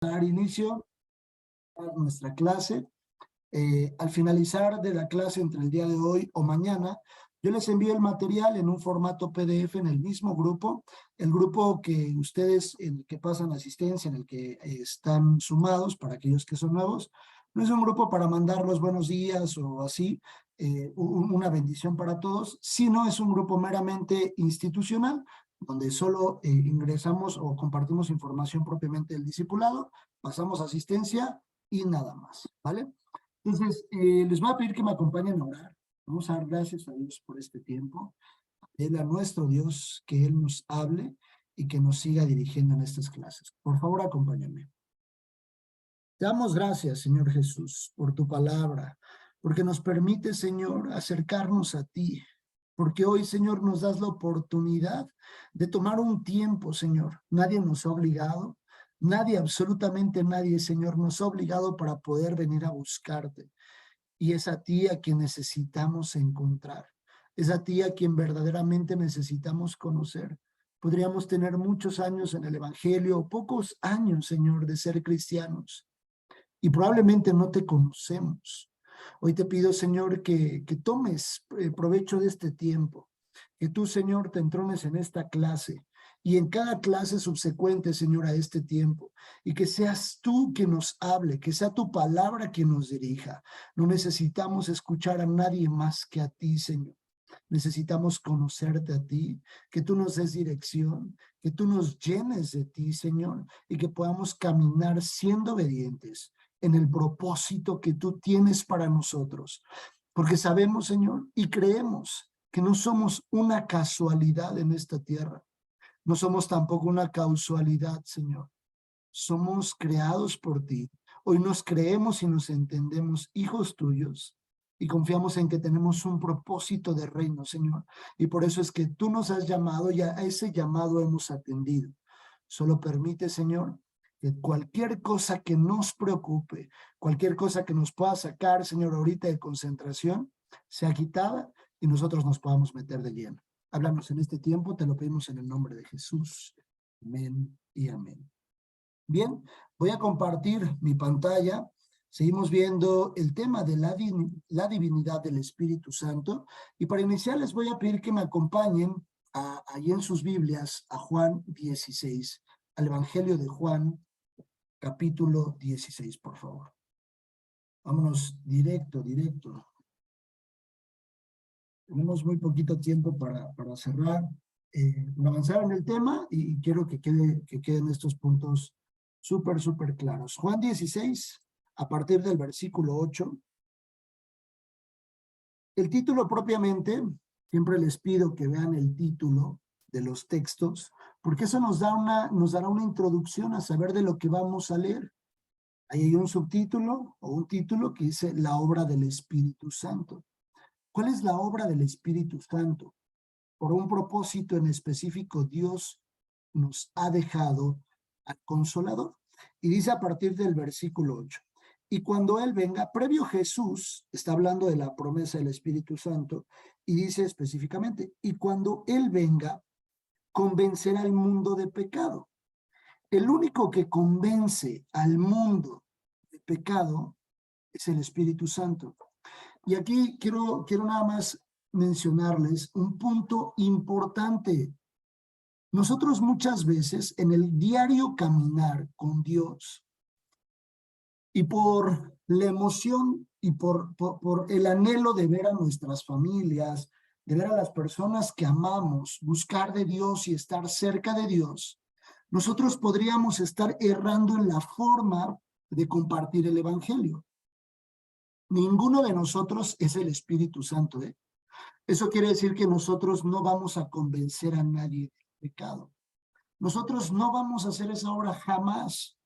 dar inicio a nuestra clase. Al finalizar de la clase entre el día de hoy o mañana, yo les envío el material en un formato PDF en el mismo grupo, el grupo que ustedes, en el que pasan asistencia, en el que están sumados para aquellos que son nuevos. No es un grupo para mandar los buenos días o así, una bendición para todos, sino es un grupo meramente institucional, donde solo ingresamos o compartimos información propiamente del discipulado, pasamos asistencia y nada más, ¿vale? Entonces, les voy a pedir que me acompañen a orar. Vamos a dar gracias a Dios por este tiempo. Pedirle a nuestro Dios que Él nos hable y que nos siga dirigiendo en estas clases. Por favor, acompáñenme. Te damos gracias, Señor Jesús, por tu palabra, porque nos permite, Señor, acercarnos a ti, porque hoy, Señor, nos das la oportunidad de tomar un tiempo, Señor. Nadie nos ha obligado, nadie, absolutamente nadie, Señor, nos ha obligado para poder venir a buscarte. Y es a ti a quien necesitamos encontrar. Es a ti a quien verdaderamente necesitamos conocer. Podríamos tener muchos años en el Evangelio, pocos años, Señor, de ser cristianos, y probablemente no te conocemos. Hoy te pido, Señor, que tomes provecho de este tiempo, que tú, Señor, te entrones en esta clase y en cada clase subsecuente, Señor, a este tiempo, y que seas tú quien nos hable, que sea tu palabra quien nos dirija. No necesitamos escuchar a nadie más que a ti, Señor. Necesitamos conocerte a ti, que tú nos des dirección, que tú nos llenes de ti, Señor, y que podamos caminar siendo obedientes en el propósito que tú tienes para nosotros. Porque sabemos, Señor, y creemos que no somos una casualidad en esta tierra. No somos tampoco una causalidad, Señor. Somos creados por ti. Hoy nos creemos y nos entendemos hijos tuyos y confiamos en que tenemos un propósito de reino, Señor. Y por eso es que tú nos has llamado y a ese llamado hemos atendido. Solo permite, Señor, que cualquier cosa que nos preocupe, cualquier cosa que nos pueda sacar, Señor, ahorita de concentración, sea quitada y nosotros nos podamos meter de lleno. Háblanos en este tiempo, te lo pedimos en el nombre de Jesús. Amén y amén. Bien, voy a compartir mi pantalla. Seguimos viendo el tema de la divinidad del Espíritu Santo. Y para iniciar les voy a pedir que me acompañen ahí en sus Biblias a Juan 16, al Evangelio de Juan, capítulo 16, por favor. Vámonos directo. Tenemos muy poquito tiempo para cerrar, para avanzar en el tema y quiero que queden estos puntos súper claros. Juan 16, a partir del versículo 8. El título propiamente, siempre les pido que vean el título de los textos, porque eso nos dará una introducción a saber de lo que vamos a leer. Ahí hay un subtítulo o un título que dice la obra del Espíritu Santo. ¿Cuál es la obra del Espíritu Santo? Por un propósito en específico, Dios nos ha dejado al Consolador. Y dice a partir del versículo 8, y cuando Él venga, previo Jesús, está hablando de la promesa del Espíritu Santo, y dice específicamente, y cuando Él venga, convencerá al mundo de pecado. El único que convence al mundo de pecado es el Espíritu Santo. Y aquí quiero nada más mencionarles un punto importante. Nosotros muchas veces en el diario caminar con Dios y por la emoción y por el anhelo de ver a nuestras familias, de ver a las personas que amamos, buscar de Dios y estar cerca de Dios, nosotros podríamos estar errando en la forma de compartir el Evangelio. Ninguno de nosotros es el Espíritu Santo, ¿eh? Eso quiere decir que nosotros no vamos a convencer a nadie del pecado. Nosotros no vamos a hacer esa obra jamás.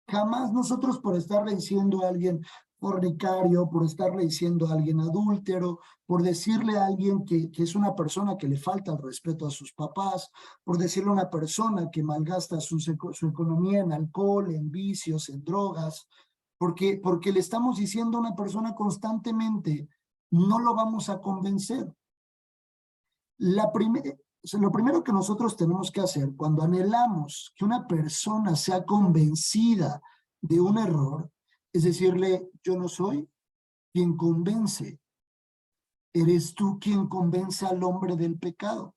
Jamás nosotros por estarle diciendo a alguien fornicario, por estarle diciendo a alguien adúltero, por decirle a alguien que es una persona que le falta el respeto a sus papás, por decirle a una persona que malgasta su economía en alcohol, en vicios, en drogas, porque le estamos diciendo a una persona constantemente, no lo vamos a convencer. Lo primero que nosotros tenemos que hacer cuando anhelamos que una persona sea convencida de un error es decirle, yo no soy quien convence, eres tú quien convence al hombre del pecado.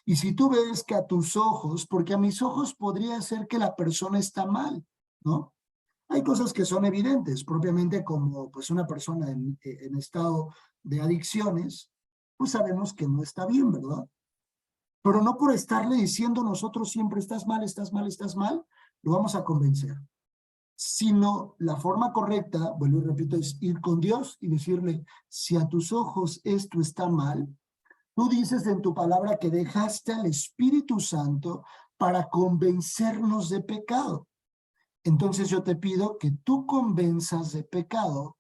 Y si tú ves que a tus ojos, porque a mis ojos podría ser que la persona está mal, ¿no? Hay cosas que son evidentes, propiamente como pues una persona en estado de adicciones, pues sabemos que no está bien, ¿verdad? Pero no por estarle diciendo nosotros siempre estás mal, estás mal, estás mal, lo vamos a convencer. Sino la forma correcta, vuelvo y repito, es ir con Dios y decirle, si a tus ojos esto está mal, tú dices en tu palabra que dejaste al Espíritu Santo para convencernos de pecado. Entonces yo te pido que tú convenzas de pecado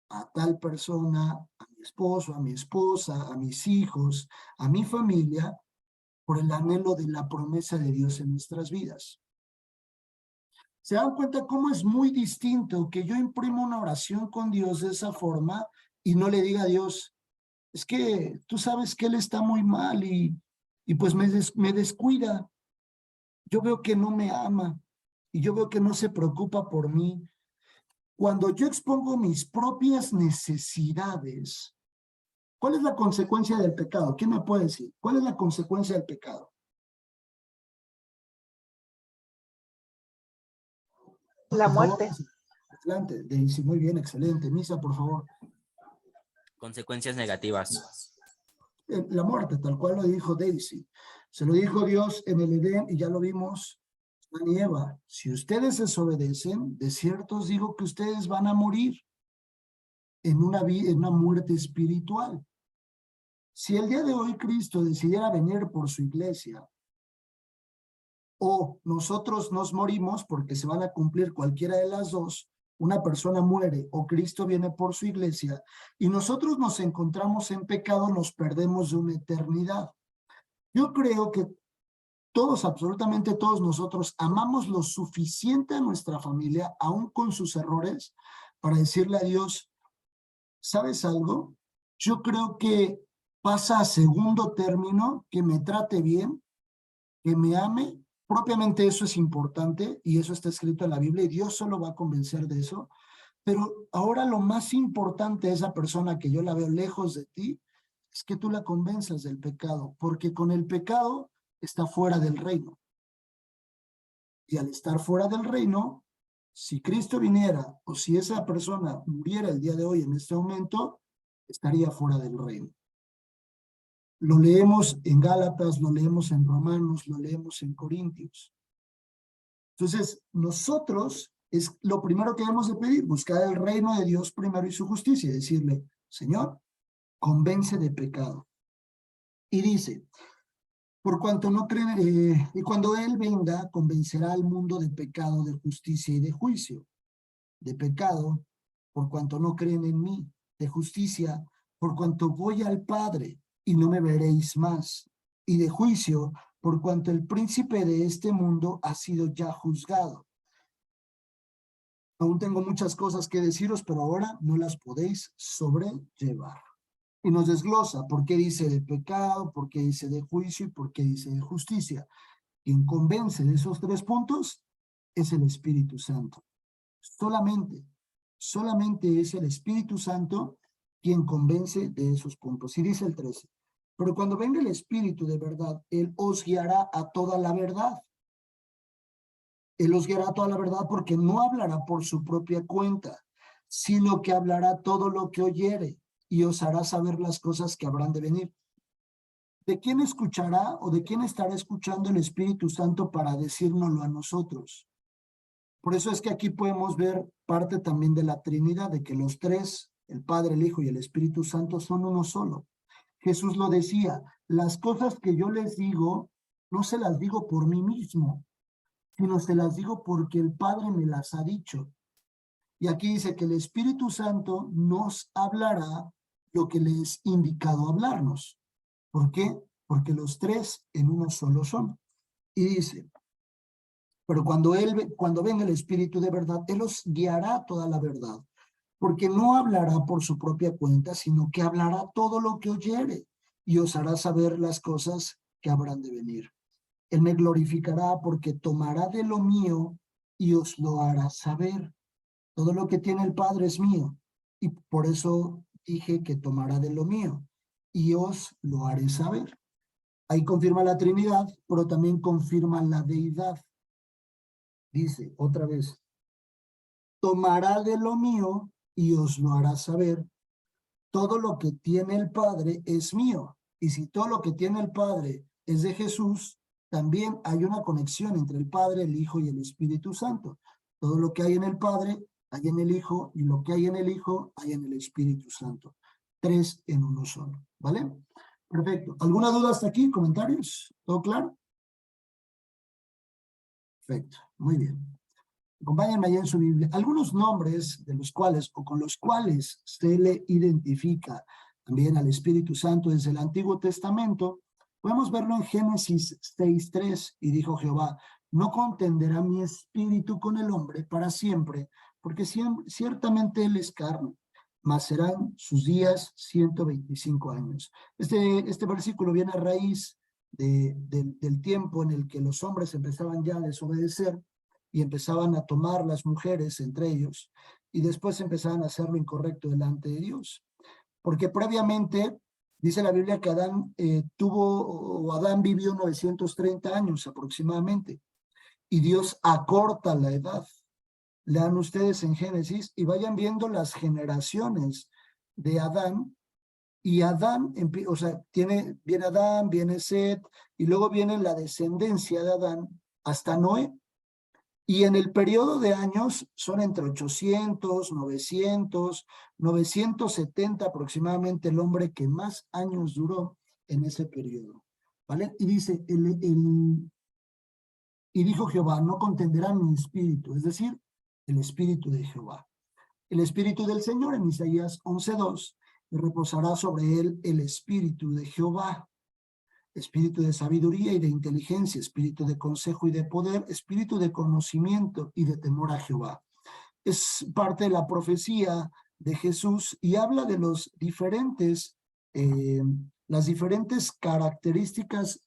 a tal persona, a mi esposo, a mi esposa, a mis hijos, a mi familia, por el anhelo de la promesa de Dios en nuestras vidas. ¿Se dan cuenta cómo es muy distinto que yo imprimo una oración con Dios de esa forma y no le diga a Dios, es que tú sabes que Él está muy mal y pues me descuida? Yo veo que no me ama y yo veo que no se preocupa por mí. Cuando yo expongo mis propias necesidades, ¿cuál es la consecuencia del pecado? ¿Quién me puede decir? ¿Cuál es la consecuencia del pecado? La Por favor, muerte. adelante. Daisy, muy bien, excelente. Misa, por favor. Consecuencias negativas. La muerte, tal cual lo dijo Daisy. Se lo dijo Dios en el Edén y ya lo vimos, Adán y Eva. Si ustedes desobedecen, de cierto os digo que ustedes van a morir en una muerte espiritual. Si el día de hoy Cristo decidiera venir por su iglesia, o nosotros nos morimos porque se van a cumplir cualquiera de las dos, una persona muere o Cristo viene por su iglesia, y nosotros nos encontramos en pecado, nos perdemos de una eternidad. Yo creo que todos, absolutamente todos nosotros, amamos lo suficiente a nuestra familia, aún con sus errores, para decirle a Dios, ¿sabes algo? Yo creo que pasa a segundo término, que me trate bien, que me ame. Propiamente eso es importante y eso está escrito en la Biblia y Dios solo va a convencer de eso. Pero ahora lo más importante de esa persona que yo la veo lejos de ti es que tú la convenzas del pecado, porque con el pecado está fuera del reino. Y al estar fuera del reino, si Cristo viniera o si esa persona muriera el día de hoy en este momento, estaría fuera del reino. Lo leemos en Gálatas, lo leemos en Romanos, lo leemos en Corintios. Entonces, nosotros es lo primero que debemos de pedir, buscar el reino de Dios primero y su justicia, y decirle, Señor, convence de pecado. Y dice, por cuanto no creen, y cuando Él venga, convencerá al mundo de pecado, de justicia y de juicio. De pecado, por cuanto no creen en mí, de justicia, por cuanto voy al Padre y no me veréis más, y de juicio, por cuanto el príncipe de este mundo ha sido ya juzgado. Aún tengo muchas cosas que deciros, pero ahora no las podéis sobrellevar. Y nos desglosa por qué dice de pecado, por qué dice de juicio y por qué dice de justicia. Quien convence de esos tres puntos es el Espíritu Santo. Solamente es el Espíritu Santo quien convence de esos puntos. Y dice el 13, pero cuando venga el Espíritu de verdad, Él os guiará a toda la verdad. Él os guiará a toda la verdad porque no hablará por su propia cuenta, sino que hablará todo lo que oyere y os hará saber las cosas que habrán de venir. ¿De quién escuchará o de quién estará escuchando el Espíritu Santo para decírnoslo a nosotros? Por eso es que aquí podemos ver parte también de la Trinidad, de que los tres, el Padre, el Hijo y el Espíritu Santo, son uno solo. Jesús lo decía, las cosas que yo les digo, no se las digo por mí mismo, sino se las digo porque el Padre me las ha dicho. Y aquí dice que el Espíritu Santo nos hablará lo que le es indicado hablarnos. ¿Por qué? Porque los tres en uno solo son. Y dice, pero cuando venga el Espíritu de verdad, Él os guiará toda la verdad, porque no hablará por su propia cuenta, sino que hablará todo lo que oyere y os hará saber las cosas que habrán de venir. Él me glorificará porque tomará de lo mío y os lo hará saber. Todo lo que tiene el Padre es mío, y por eso dije que tomará de lo mío, y os lo haré saber. Ahí confirma la Trinidad, pero también confirma la deidad. Dice otra vez, tomará de lo mío y os lo hará saber. Todo lo que tiene el Padre es mío. Y si todo lo que tiene el Padre es de Jesús, también hay una conexión entre el Padre, el Hijo y el Espíritu Santo. Todo lo que hay en el Padre, hay en el Hijo, y lo que hay en el Hijo, hay en el Espíritu Santo. 3 en uno solo, ¿vale? Perfecto. ¿Alguna duda hasta aquí? ¿Comentarios? ¿Todo claro? Perfecto. Muy bien. Acompáñenme allá en su Biblia. Algunos nombres de los cuales o con los cuales se le identifica también al Espíritu Santo desde el Antiguo Testamento, podemos verlo en Génesis 6:3, y dijo Jehová, no contenderá mi espíritu con el hombre para siempre, porque ciertamente él es carne, mas serán sus días 125 años. Este versículo viene a raíz del tiempo en el que los hombres empezaban ya a desobedecer y empezaban a tomar las mujeres entre ellos, y después empezaban a hacer lo incorrecto delante de Dios. Porque previamente, dice la Biblia que Adán vivió 930 años aproximadamente, y Dios acorta la edad. Lean ustedes en Génesis y vayan viendo las generaciones de Adán, y Adán, o sea, viene Adán, viene Set, y luego viene la descendencia de Adán hasta Noé. Y en el periodo de años son entre 800, 900, 970 aproximadamente el hombre que más años duró en ese periodo, ¿vale? Y dice, y dijo Jehová, no contenderá mi espíritu, es decir, el espíritu de Jehová. El espíritu del Señor en Isaías 11:2, y reposará sobre él el espíritu de Jehová, espíritu de sabiduría y de inteligencia, espíritu de consejo y de poder, espíritu de conocimiento y de temor a Jehová. Es parte de la profecía de Jesús y habla de las diferentes características,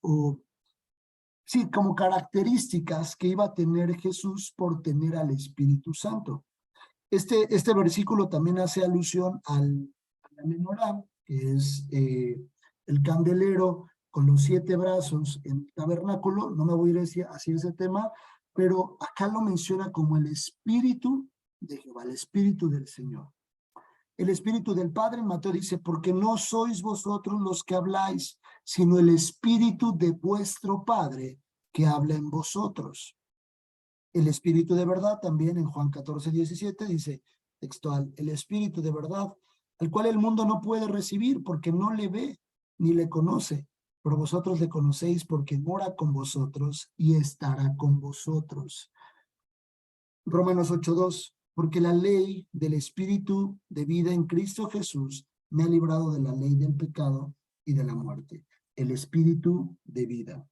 como características que iba a tener Jesús por tener al Espíritu Santo. Este versículo también hace alusión a la menorá, que es el candelero con los 7 brazos en el tabernáculo. No me voy a ir hacia ese tema, pero acá lo menciona como el Espíritu de Jehová, el Espíritu del Señor. El Espíritu del Padre en Mateo dice, porque no sois vosotros los que habláis, sino el Espíritu de vuestro Padre que habla en vosotros. El Espíritu de verdad también en Juan 14:17 dice textual, el Espíritu de verdad, al cual el mundo no puede recibir porque no le ve ni le conoce, pero vosotros le conocéis porque mora con vosotros y estará con vosotros. Romanos 8:2, porque la ley del Espíritu de vida en Cristo Jesús me ha librado de la ley del pecado y de la muerte. El Espíritu de vida.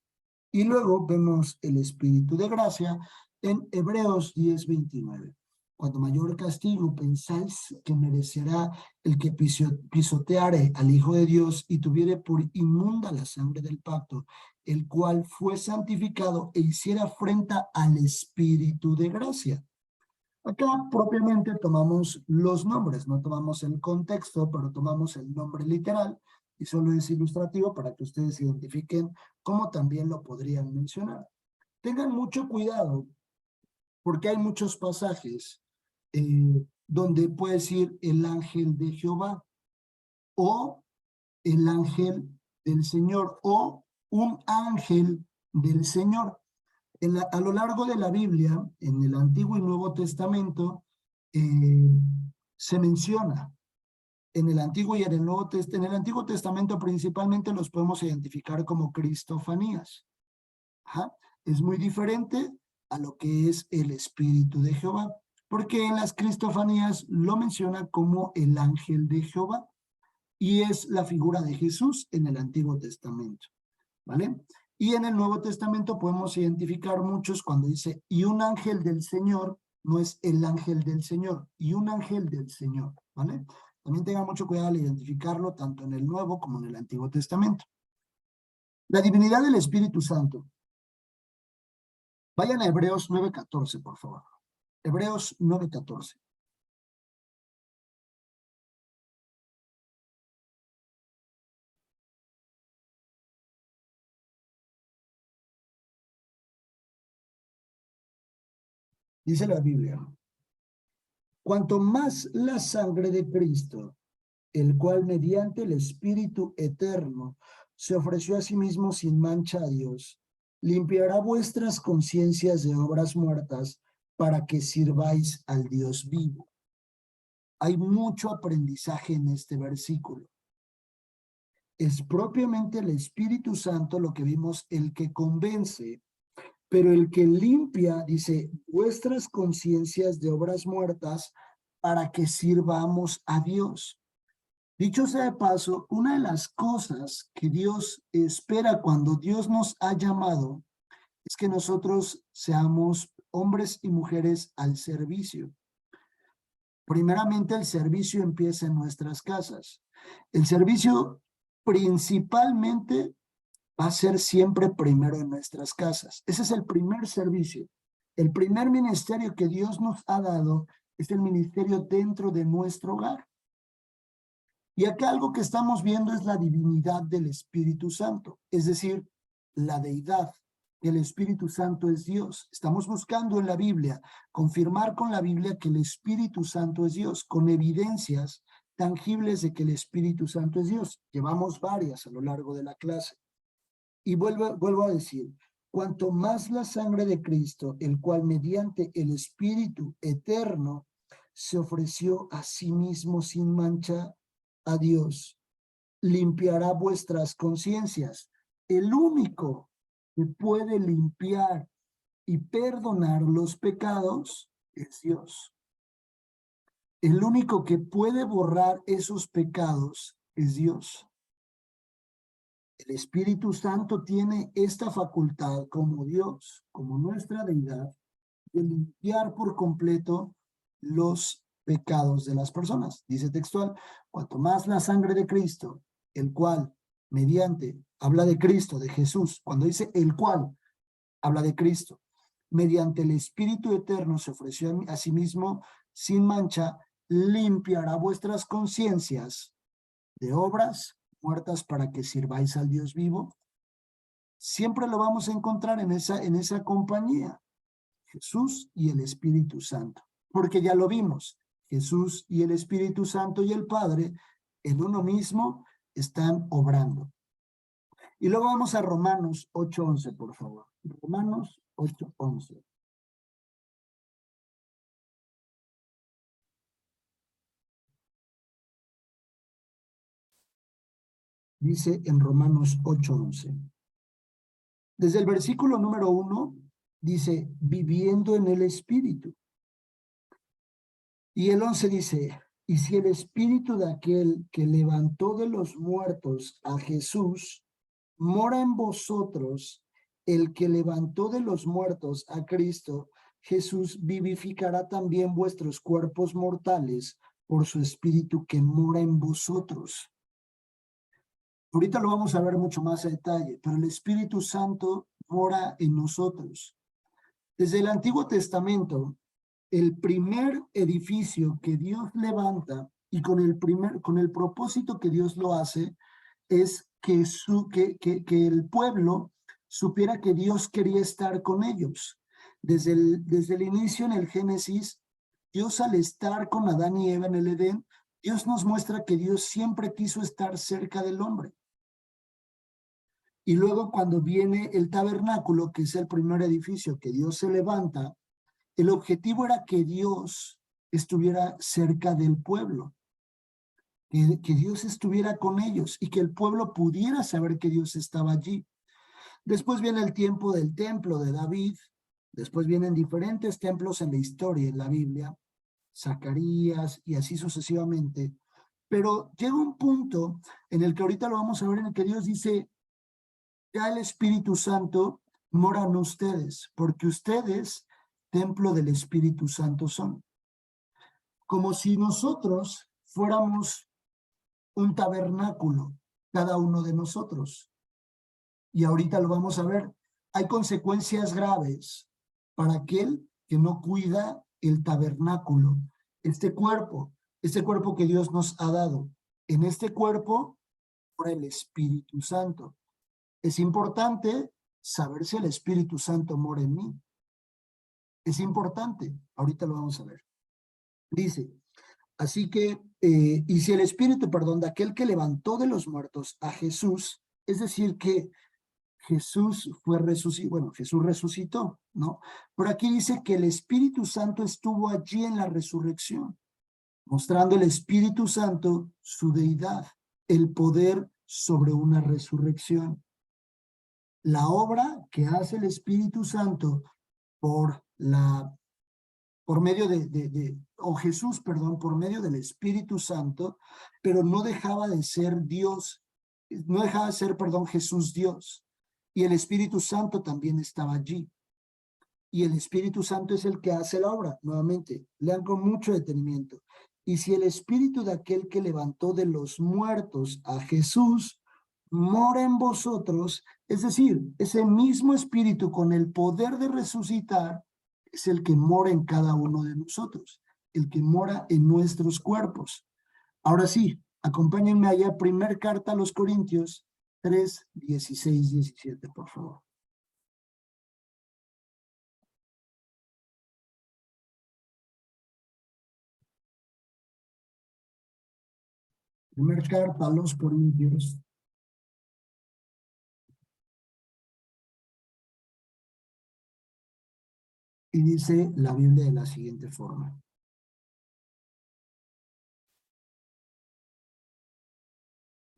Y luego vemos el Espíritu de gracia en Hebreos 10:29. Cuando mayor castigo pensáis que merecerá el que pisoteare al Hijo de Dios y tuviere por inmunda la sangre del pacto, el cual fue santificado e hiciera afrenta al Espíritu de gracia. Acá propiamente tomamos los nombres, no tomamos el contexto, pero tomamos el nombre literal, y solo es ilustrativo para que ustedes identifiquen cómo también lo podrían mencionar. Tengan mucho cuidado, porque hay muchos pasajes donde puede decir el ángel de Jehová, o el ángel del Señor, o un ángel del Señor. A lo largo de la Biblia, en el Antiguo y Nuevo Testamento, se menciona en el Antiguo y en el Nuevo Testamento. En el Antiguo Testamento principalmente los podemos identificar como cristofanías. Ajá. Es muy diferente a lo que es el Espíritu de Jehová, porque en las cristofanías lo menciona como el ángel de Jehová, y es la figura de Jesús en el Antiguo Testamento, ¿vale? Y en el Nuevo Testamento podemos identificar muchos cuando dice, y un ángel del Señor, no es el ángel del Señor, y un ángel del Señor, ¿vale? También tengan mucho cuidado al identificarlo tanto en el Nuevo como en el Antiguo Testamento. La divinidad del Espíritu Santo. Vayan a Hebreos 9:14, por favor. Hebreos 9:14. Dice la Biblia: cuanto más la sangre de Cristo, el cual mediante el Espíritu eterno se ofreció a sí mismo sin mancha a Dios, limpiará vuestras conciencias de obras muertas para que sirváis al Dios vivo. Hay mucho aprendizaje en este versículo. Es propiamente el Espíritu Santo, lo que vimos, el que convence, pero el que limpia, dice, vuestras conciencias de obras muertas para que sirvamos a Dios. Dicho sea de paso, una de las cosas que Dios espera cuando Dios nos ha llamado es que nosotros seamos hombres y mujeres al servicio. Primeramente, el servicio empieza en nuestras casas. El servicio principalmente va a ser siempre primero en nuestras casas. Ese es el primer servicio. El primer ministerio que Dios nos ha dado es el ministerio dentro de nuestro hogar. Y acá algo que estamos viendo es la divinidad del Espíritu Santo, es decir, la deidad. El Espíritu Santo es Dios. Estamos buscando en la Biblia confirmar con la Biblia que el Espíritu Santo es Dios, con evidencias tangibles de que el Espíritu Santo es Dios. Llevamos varias a lo largo de la clase. Y vuelvo a decir, cuanto más la sangre de Cristo, el cual mediante el Espíritu eterno se ofreció a sí mismo sin mancha a Dios, limpiará vuestras conciencias. El único que puede limpiar y perdonar los pecados es Dios. El único que puede borrar esos pecados es Dios. El Espíritu Santo tiene esta facultad como Dios, como nuestra deidad, de limpiar por completo los pecados de las personas. Dice textual, cuanto más la sangre de Cristo, el cual mediante, habla de Cristo, de Jesús, cuando dice el cual, habla de Cristo, mediante el Espíritu eterno se ofreció a sí mismo sin mancha, limpiará vuestras conciencias de obras muertas para que sirváis al Dios vivo. Siempre lo vamos a encontrar en esa compañía, Jesús y el Espíritu Santo, porque ya lo vimos, Jesús y el Espíritu Santo y el Padre en uno mismo están obrando. Y luego vamos a Romanos 8:11, por favor. Romanos 8:11. Dice en Romanos 8:11. Desde el versículo número 1 dice, viviendo en el Espíritu. Y el 11 dice, y si el Espíritu de aquel que levantó de los muertos a Jesús mora en vosotros, el que levantó de los muertos a Cristo, Jesús vivificará también vuestros cuerpos mortales por su Espíritu que mora en vosotros. Ahorita lo vamos a ver mucho más a detalle, pero el Espíritu Santo mora en nosotros. Desde el Antiguo Testamento, el primer edificio que Dios levanta y con el propósito que Dios lo hace es que el pueblo supiera que Dios quería estar con ellos. Desde el inicio en el Génesis, Dios al estar con Adán y Eva en el Edén, Dios nos muestra que Dios siempre quiso estar cerca del hombre. Y luego cuando viene el tabernáculo, que es el primer edificio que Dios se levanta, el objetivo era que Dios estuviera cerca del pueblo, que Dios estuviera con ellos y que el pueblo pudiera saber que Dios estaba allí. Después viene el tiempo del templo de David, después vienen diferentes templos en la historia, en la Biblia, Zacarías y así sucesivamente. Pero llega un punto en el que ahorita lo vamos a ver, en el que Dios dice, ya el Espíritu Santo mora en ustedes, porque ustedes templo del Espíritu Santo son. Como si nosotros fuéramos un tabernáculo, cada uno de nosotros. Y ahorita lo vamos a ver. Hay consecuencias graves para aquel que no cuida el tabernáculo, este cuerpo que Dios nos ha dado. En este cuerpo, por el Espíritu Santo. Es importante saber si el Espíritu Santo mora en mí. Es importante, ahorita lo vamos a ver. Dice, así que, y si el Espíritu, perdón, de aquel que levantó de los muertos a Jesús, es decir, que Jesús fue resucitado, bueno, Jesús resucitó, ¿no? Pero aquí dice que el Espíritu Santo estuvo allí en la resurrección, mostrando el Espíritu Santo su deidad, el poder sobre una resurrección. La obra que hace el Espíritu Santo por medio o Jesús, perdón, por medio del Espíritu Santo, pero no dejaba de ser Dios, no dejaba de ser, perdón, Jesús Dios. Y el Espíritu Santo también estaba allí. Y el Espíritu Santo es el que hace la obra. Nuevamente, lean con mucho detenimiento. Y si el Espíritu de aquel que levantó de los muertos a Jesús mora en vosotros, es decir, ese mismo Espíritu con el poder de resucitar, es el que mora en cada uno de nosotros, el que mora en nuestros cuerpos. Ahora sí, acompáñenme allá, primer carta a los Corintios 3, 16, 17, por favor. Primer carta a los Corintios. Y dice la Biblia de la siguiente forma.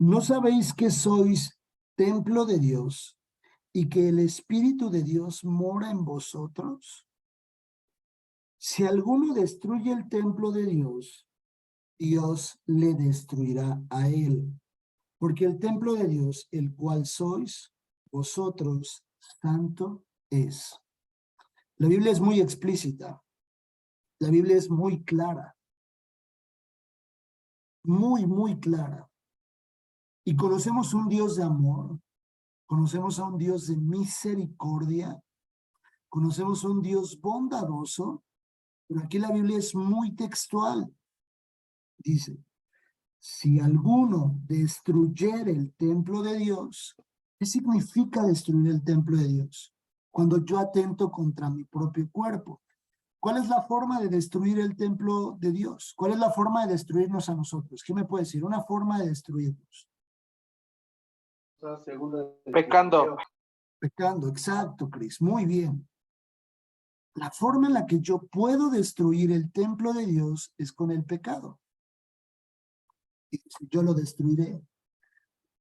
¿No sabéis que sois templo de Dios y que el Espíritu de Dios mora en vosotros? Si alguno destruye el templo de Dios, Dios le destruirá a él. Porque el templo de Dios, el cual sois vosotros, santo es. La Biblia es muy explícita. La Biblia es muy clara. Muy, muy clara. Y conocemos un Dios de amor, conocemos a un Dios de misericordia, conocemos a un Dios bondadoso, pero aquí la Biblia es muy textual. Dice, si alguno destruyere el templo de Dios, ¿qué significa destruir el templo de Dios? Cuando yo atento contra mi propio cuerpo. ¿Cuál es la forma de destruir el templo de Dios? ¿Cuál es la forma de destruirnos a nosotros? ¿Qué me puede decir? Una forma de destruirnos. Pecando. Pecando, exacto, Cris. Muy bien. La forma en la que yo puedo destruir el templo de Dios es con el pecado. Y yo lo destruiré.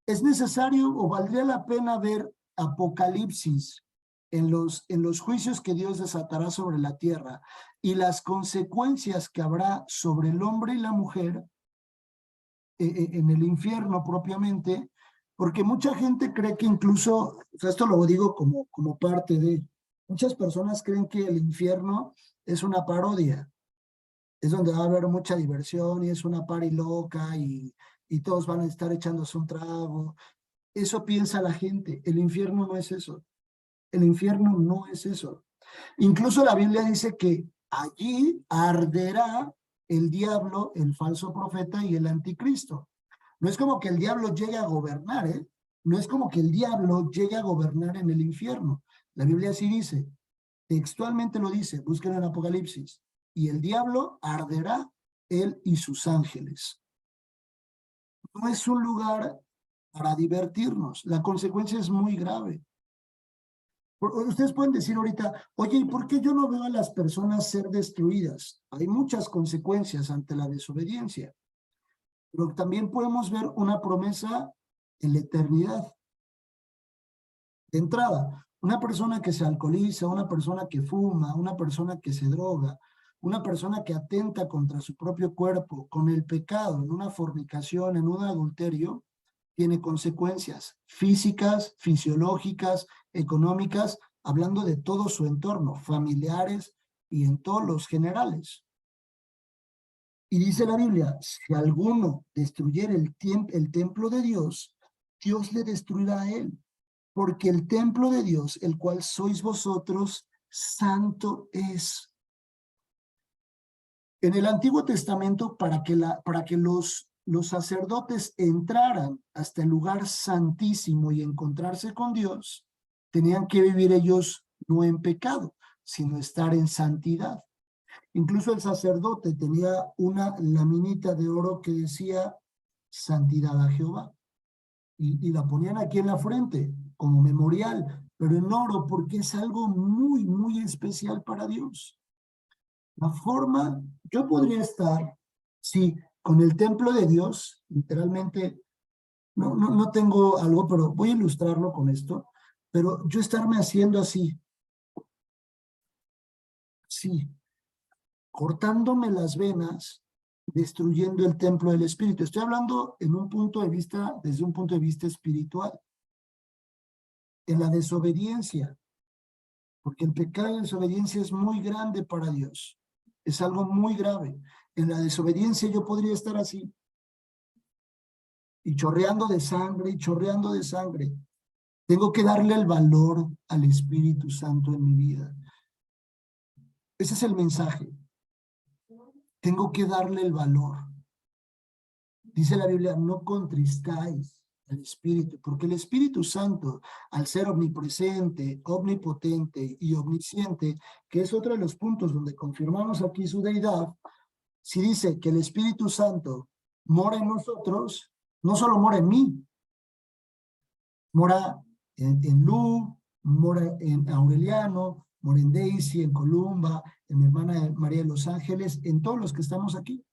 ¿Es necesario o valdría la pena ver Apocalipsis en los juicios que Dios desatará sobre la tierra y las consecuencias que habrá sobre el hombre y la mujer en el infierno propiamente? Porque mucha gente cree que incluso, o sea, esto lo digo como parte de, muchas personas creen que el infierno es una parodia, es donde va a haber mucha diversión y es una party loca y todos van a estar echándose un trago. Eso piensa la gente. El infierno no es eso. El infierno no es eso. Incluso la Biblia dice que allí arderá el diablo, el falso profeta y el anticristo. No es como que el diablo llegue a gobernar, ¿eh? No es como que el diablo llegue a gobernar en el infierno. La Biblia sí dice, textualmente lo dice, busquen en Apocalipsis, y el diablo arderá, él y sus ángeles. No es un lugar para divertirnos. La consecuencia es muy grave. Ustedes pueden decir ahorita, oye, ¿y por qué yo no veo a las personas ser destruidas? Hay muchas consecuencias ante la desobediencia. Pero también podemos ver una promesa en la eternidad. De entrada, una persona que se alcoholiza, una persona que fuma, una persona que se droga, una persona que atenta contra su propio cuerpo con el pecado, en una fornicación, en un adulterio, tiene consecuencias físicas, fisiológicas, económicas, hablando de todo su entorno, familiares y en todos los generales. Y dice la Biblia, si alguno destruyera el templo de Dios, Dios le destruirá a él. Porque el templo de Dios, el cual sois vosotros, santo es. En el Antiguo Testamento, para que los sacerdotes entraran hasta el lugar santísimo y encontrarse con Dios, tenían que vivir ellos no en pecado, sino estar en santidad. Incluso el sacerdote tenía una laminita de oro que decía santidad a Jehová. Y la ponían aquí en la frente como memorial, pero en oro porque es algo muy, muy especial para Dios. La forma, yo podría estar, sí, con el templo de Dios, literalmente, no tengo algo, pero voy a ilustrarlo con esto, pero yo estarme haciendo así, cortándome las venas, destruyendo el templo del Espíritu. Estoy hablando en un punto de vista, desde un punto de vista espiritual, en la desobediencia, porque el pecado y la desobediencia es muy grande para Dios, es algo muy grave. En la desobediencia yo podría estar así, y chorreando de sangre, y chorreando de sangre. Tengo que darle el valor al Espíritu Santo en mi vida. Ese es el mensaje. Tengo que darle el valor. Dice la Biblia, no contristáis al Espíritu, porque el Espíritu Santo, al ser omnipresente, omnipotente y omnisciente, que es otro de los puntos donde confirmamos aquí su deidad, si dice que el Espíritu Santo mora en nosotros, no solo mora en mí, mora en Lu, mora en Aureliano, mora en Daisy, en Columba, en mi hermana María de los Ángeles, en todos los que estamos aquí.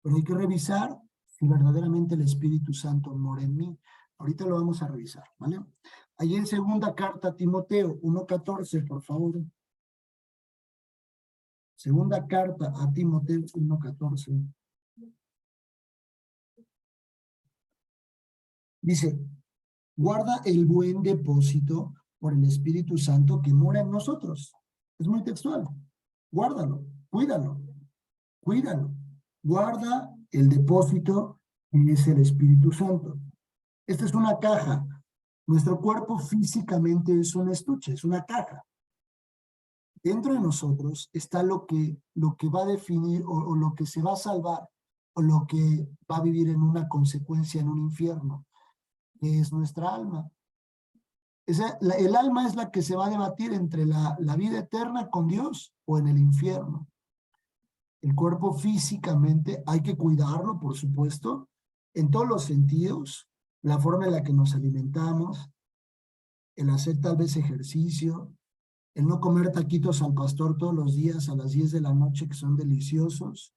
Pero hay que revisar si verdaderamente el Espíritu Santo mora en mí. Ahorita lo vamos a revisar, ¿vale? Ahí en segunda carta a Timoteo 1:14, por favor. Segunda carta a Timoteo 1:14. Dice, guarda el buen depósito por el Espíritu Santo que mora en nosotros. Es muy textual. Guárdalo, cuídalo, cuídalo. Guarda el depósito que es el Espíritu Santo. Esta es una caja. Nuestro cuerpo físicamente es un estuche, es una caja. Dentro de nosotros está lo que va a definir o lo que se va a salvar o lo que va a vivir en una consecuencia en un infierno, que es nuestra alma. El alma es la que se va a debatir entre la vida eterna con Dios o en el infierno. El cuerpo físicamente hay que cuidarlo, por supuesto, en todos los sentidos, la forma en la que nos alimentamos, el hacer tal vez ejercicio, el no comer taquitos al pastor todos los días a las 10 de la noche, que son deliciosos,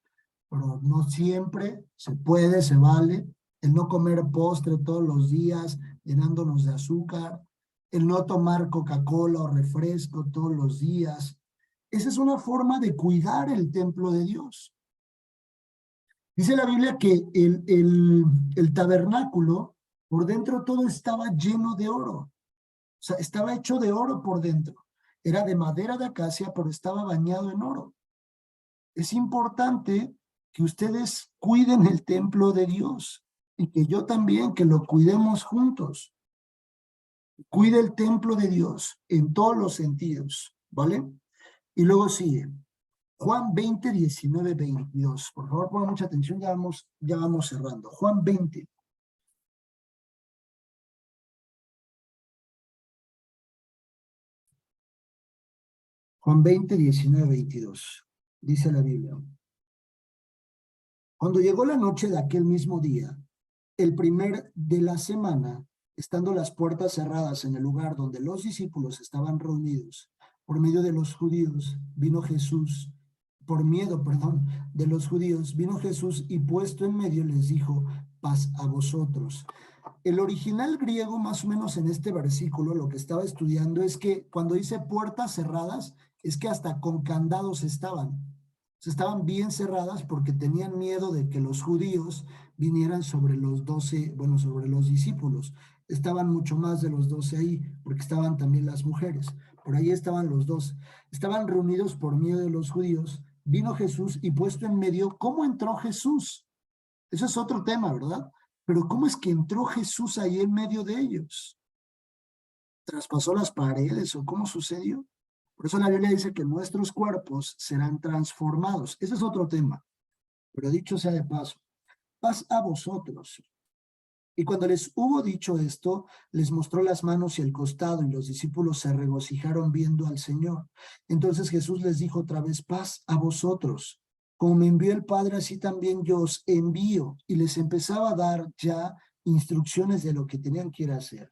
pero no siempre se puede, se vale. El no comer postre todos los días, llenándonos de azúcar. El no tomar Coca-Cola o refresco todos los días. Esa es una forma de cuidar el templo de Dios. Dice la Biblia que el tabernáculo, por dentro todo estaba lleno de oro. O sea, estaba hecho de oro por dentro. Era de madera de acacia, pero estaba bañado en oro. Es importante que ustedes cuiden el templo de Dios y que yo también, que lo cuidemos juntos. Cuide el templo de Dios en todos los sentidos, ¿vale? Y luego sigue. Juan 20, 19, 22. Por favor, pongan mucha atención, ya vamos cerrando. Juan 20. Juan 20, 19, 22. Dice la Biblia. Cuando llegó la noche de aquel mismo día, el primer de la semana, estando las puertas cerradas en el lugar donde los discípulos estaban reunidos, por medio de los judíos, vino Jesús, por miedo, perdón, de los judíos, vino Jesús y puesto en medio les dijo, paz a vosotros. El original griego, más o menos en este versículo, lo que estaba estudiando es que cuando dice puertas cerradas, es que hasta con candados estaban bien cerradas porque tenían miedo de que los judíos vinieran sobre los 12, bueno, sobre los discípulos. Estaban mucho más de los 12 ahí, porque estaban también las mujeres. Por ahí estaban los 12. Estaban reunidos por miedo de los judíos. Vino Jesús y puesto en medio, ¿cómo entró Jesús? Eso es otro tema, ¿verdad? Pero ¿cómo es que entró Jesús ahí en medio de ellos? ¿Traspasó las paredes o cómo sucedió? Por eso la Biblia dice que nuestros cuerpos serán transformados. Ese es otro tema, pero dicho sea de paso, paz a vosotros. Y cuando les hubo dicho esto, les mostró las manos y el costado, y los discípulos se regocijaron viendo al Señor. Entonces Jesús les dijo otra vez, paz a vosotros. Como me envió el Padre, así también yo os envío. Y les empezaba a dar ya instrucciones de lo que tenían que ir a hacer.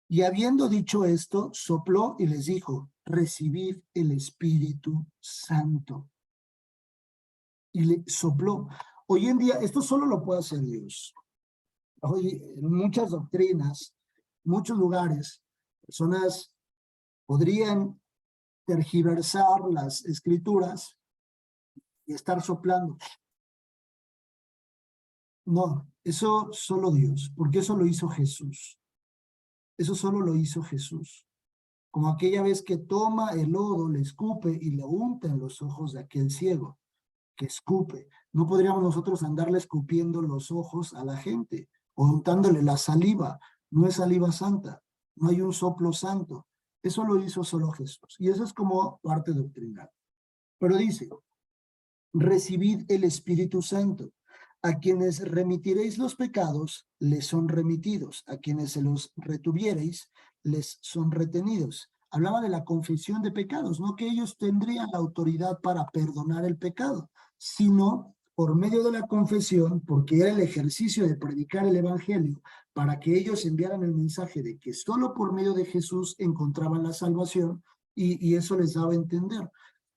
Y habiendo dicho esto, sopló y les dijo, recibid el Espíritu Santo. Y le sopló. Hoy en día, esto solo lo puede hacer Dios. Hoy, en muchas doctrinas, muchos lugares, personas podrían tergiversar las escrituras y estar soplando. No, eso solo Dios, porque eso lo hizo Jesús. Eso solo lo hizo Jesús. Como aquella vez que toma el lodo, le escupe y le unta en los ojos de aquel ciego, que escupe. No podríamos nosotros andarle escupiendo los ojos a la gente o untándole la saliva. No es saliva santa, no hay un soplo santo. Eso lo hizo solo Jesús. Y eso es como parte doctrinal. Pero dice, recibid el Espíritu Santo. A quienes remitiréis los pecados, les son remitidos. A quienes se los retuviereis, les son retenidos. Hablaba de la confesión de pecados, no que ellos tendrían la autoridad para perdonar el pecado, sino por medio de la confesión, porque era el ejercicio de predicar el evangelio, para que ellos enviaran el mensaje de que solo por medio de Jesús encontraban la salvación, y eso les daba a entender.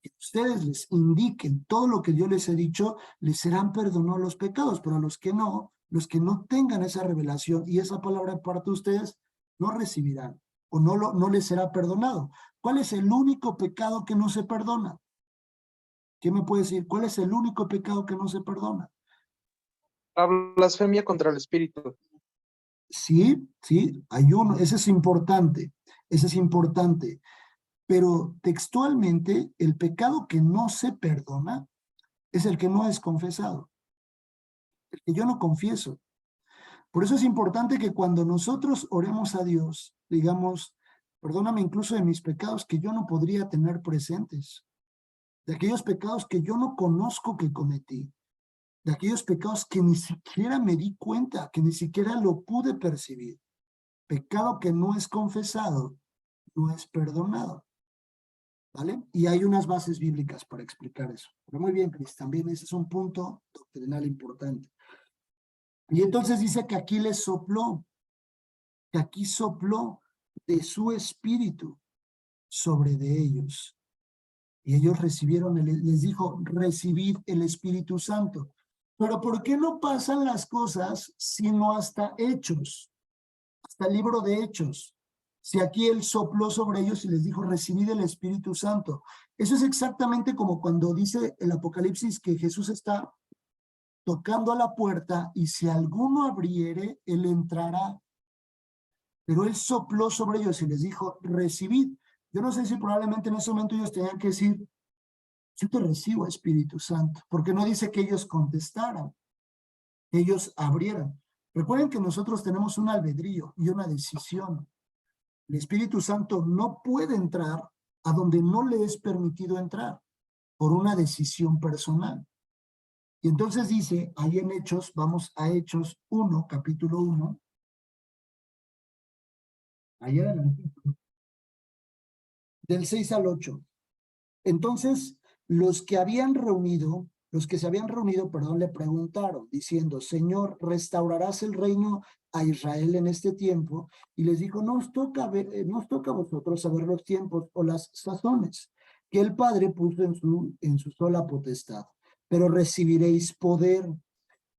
Que ustedes les indiquen todo lo que yo les he dicho, les serán perdonados los pecados, pero a los que no tengan esa revelación y esa palabra de parte de ustedes, no recibirán o no les será perdonado. ¿Cuál es el único pecado que no se perdona? ¿Qué me puede decir? ¿Cuál es el único pecado que no se perdona? La blasfemia contra el Espíritu. Sí, hay uno, ese es importante, pero textualmente el pecado que no se perdona es el que no es confesado, el que yo no confieso. Por eso es importante que cuando nosotros oremos a Dios, digamos, perdóname incluso de mis pecados que yo no podría tener presentes, de aquellos pecados que yo no conozco que cometí, de aquellos pecados que ni siquiera me di cuenta, que ni siquiera lo pude percibir. Pecado que no es confesado, no es perdonado. ¿Vale? Y hay unas bases bíblicas para explicar eso. Pero muy bien, Cris, también ese es un punto doctrinal importante. Y entonces dice que aquí les sopló, que aquí sopló de su espíritu sobre de ellos. Y ellos recibieron, les dijo, recibid el Espíritu Santo. Pero ¿por qué no pasan las cosas sino hasta Hechos? Hasta el libro de Hechos. Si aquí él sopló sobre ellos y les dijo, recibid el Espíritu Santo. Eso es exactamente como cuando dice el Apocalipsis que Jesús está tocando a la puerta y si alguno abriere, él entrará. Pero él sopló sobre ellos y les dijo, recibid. Yo no sé si probablemente en ese momento ellos tenían que decir, yo te recibo, Espíritu Santo, porque no dice que ellos contestaran, que ellos abrieran. Recuerden que nosotros tenemos un albedrío y una decisión. El Espíritu Santo no puede entrar a donde no le es permitido entrar por una decisión personal. Y entonces dice, ahí en Hechos, vamos a Hechos 1, capítulo 1, ahí adelante, del 6 al 8. Entonces, los que se habían reunido, le preguntaron, diciendo, Señor, ¿restaurarás el reino a Israel en este tiempo? Y les dijo, nos toca a vosotros saber los tiempos o las sazones que el Padre puso en su sola potestad. Pero recibiréis poder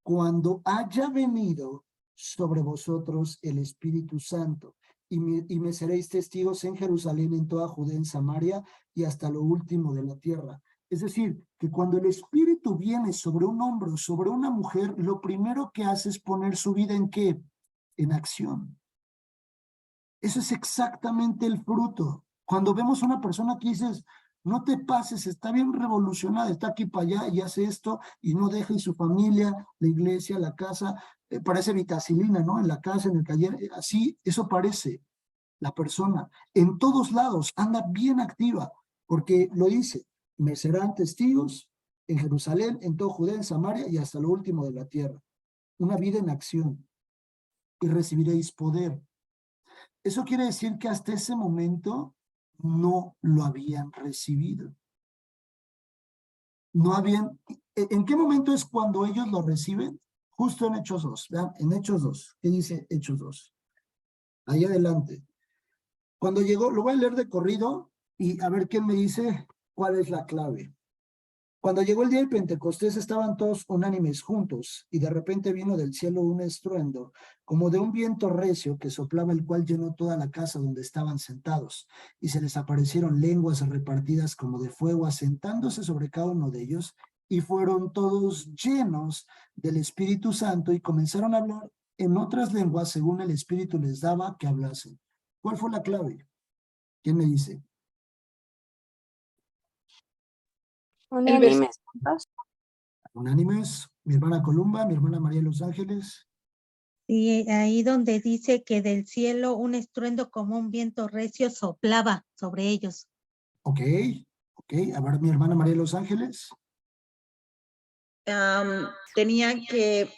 cuando haya venido sobre vosotros el Espíritu Santo. Y me seréis testigos en Jerusalén, en toda Judea, en Samaria y hasta lo último de la tierra. Es decir, que cuando el Espíritu viene sobre un hombre o sobre una mujer, lo primero que hace es poner su vida ¿en qué? En acción. Eso es exactamente el fruto. Cuando vemos a una persona que dices, no te pases, está bien revolucionada, está aquí para allá y hace esto y no deja y su familia, la iglesia, la casa, parece vitacilina, ¿no? En la casa, en el taller, así, eso parece la persona. En todos lados, anda bien activa, porque lo dice, me serán testigos en Jerusalén, en todo Judea, en Samaria y hasta lo último de la tierra. Una vida en acción, y recibiréis poder. Eso quiere decir que hasta ese momento no lo habían recibido. No habían... ¿En qué momento es cuando ellos lo reciben? Justo en Hechos 2. Vean, en Hechos 2. ¿Qué dice Hechos 2? Ahí adelante. Cuando llegó, lo voy a leer de corrido y a ver quién me dice cuál es la clave. Cuando llegó el día de Pentecostés estaban todos unánimes juntos, y de repente vino del cielo un estruendo, como de un viento recio que soplaba, el cual llenó toda la casa donde estaban sentados, y se les aparecieron lenguas repartidas como de fuego, asentándose sobre cada uno de ellos, y fueron todos llenos del Espíritu Santo, y comenzaron a hablar en otras lenguas según el Espíritu les daba que hablasen. ¿Cuál fue la clave? ¿Quién me dice? Unánimes. Unánimes, mi hermana Columba, mi hermana María de los Ángeles. Y ahí donde dice que del cielo un estruendo como un viento recio soplaba sobre ellos. Ok, a ver, mi hermana María de los Ángeles. Tenían que,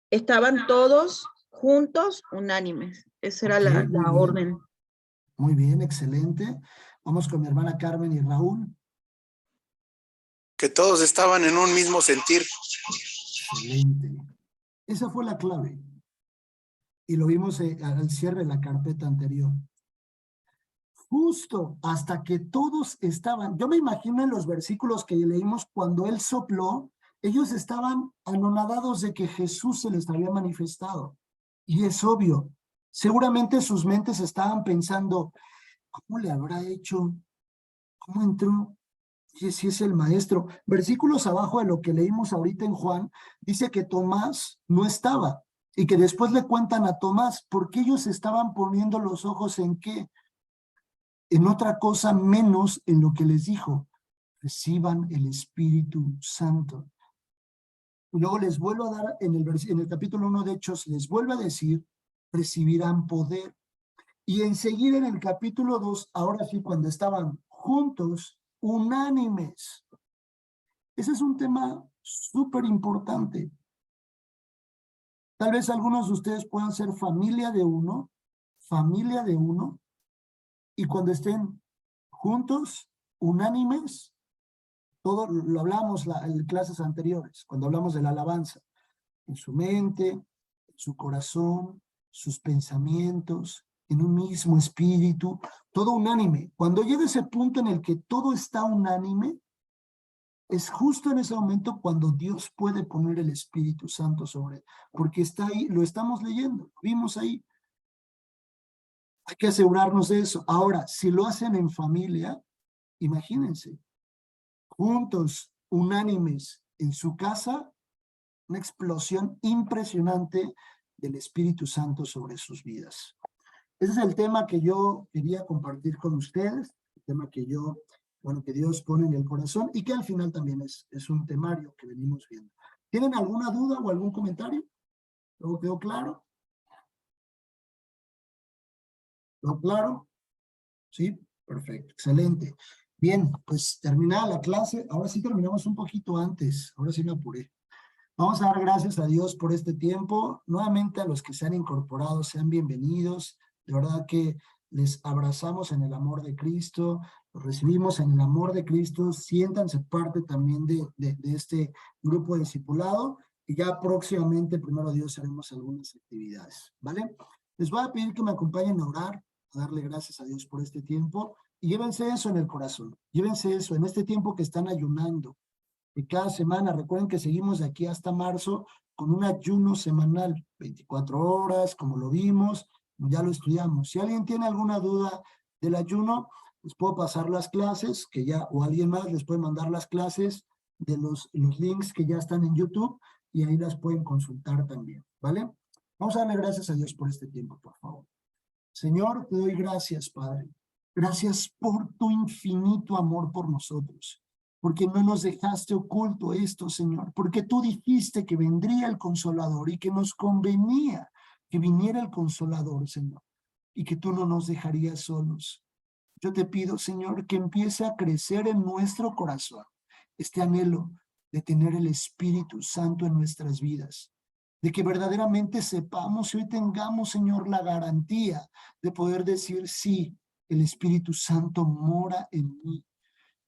estaban todos juntos, unánimes. Esa era Ok, la muy bien. orden. Muy bien, excelente. Vamos con mi hermana Carmen y Raúl. Que todos estaban en un mismo sentir. Excelente. Esa fue la clave. Y lo vimos al cierre de la carpeta anterior. Justo hasta que todos estaban, yo me imagino en los versículos que leímos cuando él sopló, ellos estaban anonadados de que Jesús se les había manifestado. Y es obvio, seguramente sus mentes estaban pensando, ¿cómo le habrá hecho? ¿Cómo entró? Y si es el maestro. Versículos abajo de lo que leímos ahorita en Juan, dice que Tomás no estaba y que después le cuentan a Tomás porque ellos estaban poniendo los ojos en qué, en otra cosa menos en lo que les dijo, reciban el Espíritu Santo. Y luego les vuelvo a dar en el capítulo 1 de Hechos, les vuelvo a decir, recibirán poder. Y enseguida en el capítulo 2, ahora sí, cuando estaban juntos, unánimes. Ese es un tema súper importante. Tal vez algunos de ustedes puedan ser familia de uno, y cuando estén juntos, unánimes, todo lo hablamos en clases anteriores, cuando hablamos de la alabanza, en su mente, en su corazón, sus pensamientos, en un mismo espíritu, todo unánime. Cuando llega ese punto en el que todo está unánime, es justo en ese momento cuando Dios puede poner el Espíritu Santo sobre él, porque está ahí, lo estamos leyendo, lo vimos ahí. Hay que asegurarnos de eso. Ahora, si lo hacen en familia, imagínense, juntos, unánimes, en su casa, una explosión impresionante del Espíritu Santo sobre sus vidas. Ese es el tema que yo quería compartir con ustedes, el tema que yo, bueno, que Dios pone en el corazón y que al final también es un temario que venimos viendo. ¿Tienen alguna duda o algún comentario? ¿Todo quedó claro? ¿Todo claro? Sí, perfecto, excelente. Bien, pues terminada la clase, ahora sí terminamos un poquito antes, ahora sí me apuré. Vamos a dar gracias a Dios por este tiempo. Nuevamente a los que se han incorporado, sean bienvenidos. De verdad que les abrazamos en el amor de Cristo, los recibimos en el amor de Cristo. Siéntanse parte también de este grupo de discipulado y ya próximamente, primero Dios, haremos algunas actividades, ¿vale? Les voy a pedir que me acompañen a orar, a darle gracias a Dios por este tiempo y llévense eso en el corazón. Llévense eso en este tiempo que están ayunando. Y cada semana, recuerden que seguimos de aquí hasta marzo con un ayuno semanal, 24 horas, como lo vimos, ya lo estudiamos. Si alguien tiene alguna duda del ayuno, les puedo pasar las clases, que ya, o alguien más les puede mandar las clases de los links que ya están en YouTube y ahí las pueden consultar también, ¿vale? Vamos a darle gracias a Dios por este tiempo, por favor. Señor, te doy gracias, Padre. Gracias por tu infinito amor por nosotros, porque no nos dejaste oculto esto, Señor, porque tú dijiste que vendría el Consolador y que nos convenía que viniera el Consolador, Señor, y que tú no nos dejarías solos. Yo te pido, Señor, que empiece a crecer en nuestro corazón este anhelo de tener el Espíritu Santo en nuestras vidas, de que verdaderamente sepamos y hoy tengamos, Señor, la garantía de poder decir, sí, el Espíritu Santo mora en mí.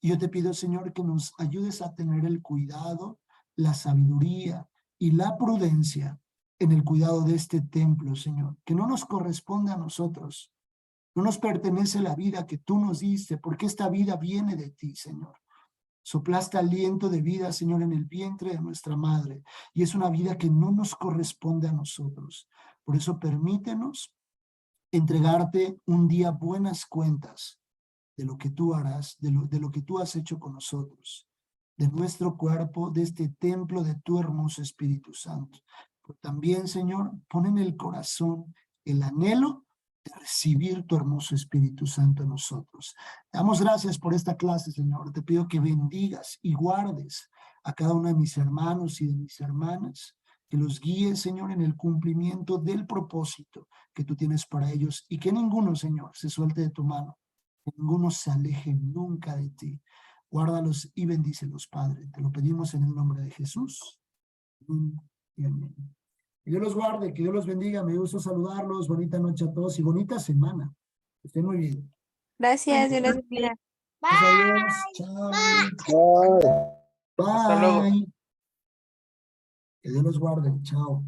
Y yo te pido, Señor, que nos ayudes a tener el cuidado, la sabiduría y la prudencia en el cuidado de este templo, Señor, que no nos corresponde a nosotros. No nos pertenece la vida que tú nos diste, porque esta vida viene de ti, Señor. Soplaste aliento de vida, Señor, en el vientre de nuestra madre, y es una vida que no nos corresponde a nosotros. Por eso permítenos entregarte un día buenas cuentas de lo que tú harás, de lo que tú has hecho con nosotros, de nuestro cuerpo, de este templo de tu hermoso Espíritu Santo. Pero también, Señor, pon en el corazón el anhelo de recibir tu hermoso Espíritu Santo en nosotros. Damos gracias por esta clase, Señor. Te pido que bendigas y guardes a cada uno de mis hermanos y de mis hermanas, que los guíes, Señor, en el cumplimiento del propósito que tú tienes para ellos y que ninguno, Señor, se suelte de tu mano, que ninguno se aleje nunca de ti. Guárdalos y bendícelos, Padre. Te lo pedimos en el nombre de Jesús. Amén y amén. Que Dios los guarde, que Dios los bendiga. Me gusta saludarlos. Bonita noche a todos y bonita semana. Que estén muy bien. Gracias, Dios les bendiga. Adiós. Chao. Hasta luego. Bye. Que Dios los guarde. Chao.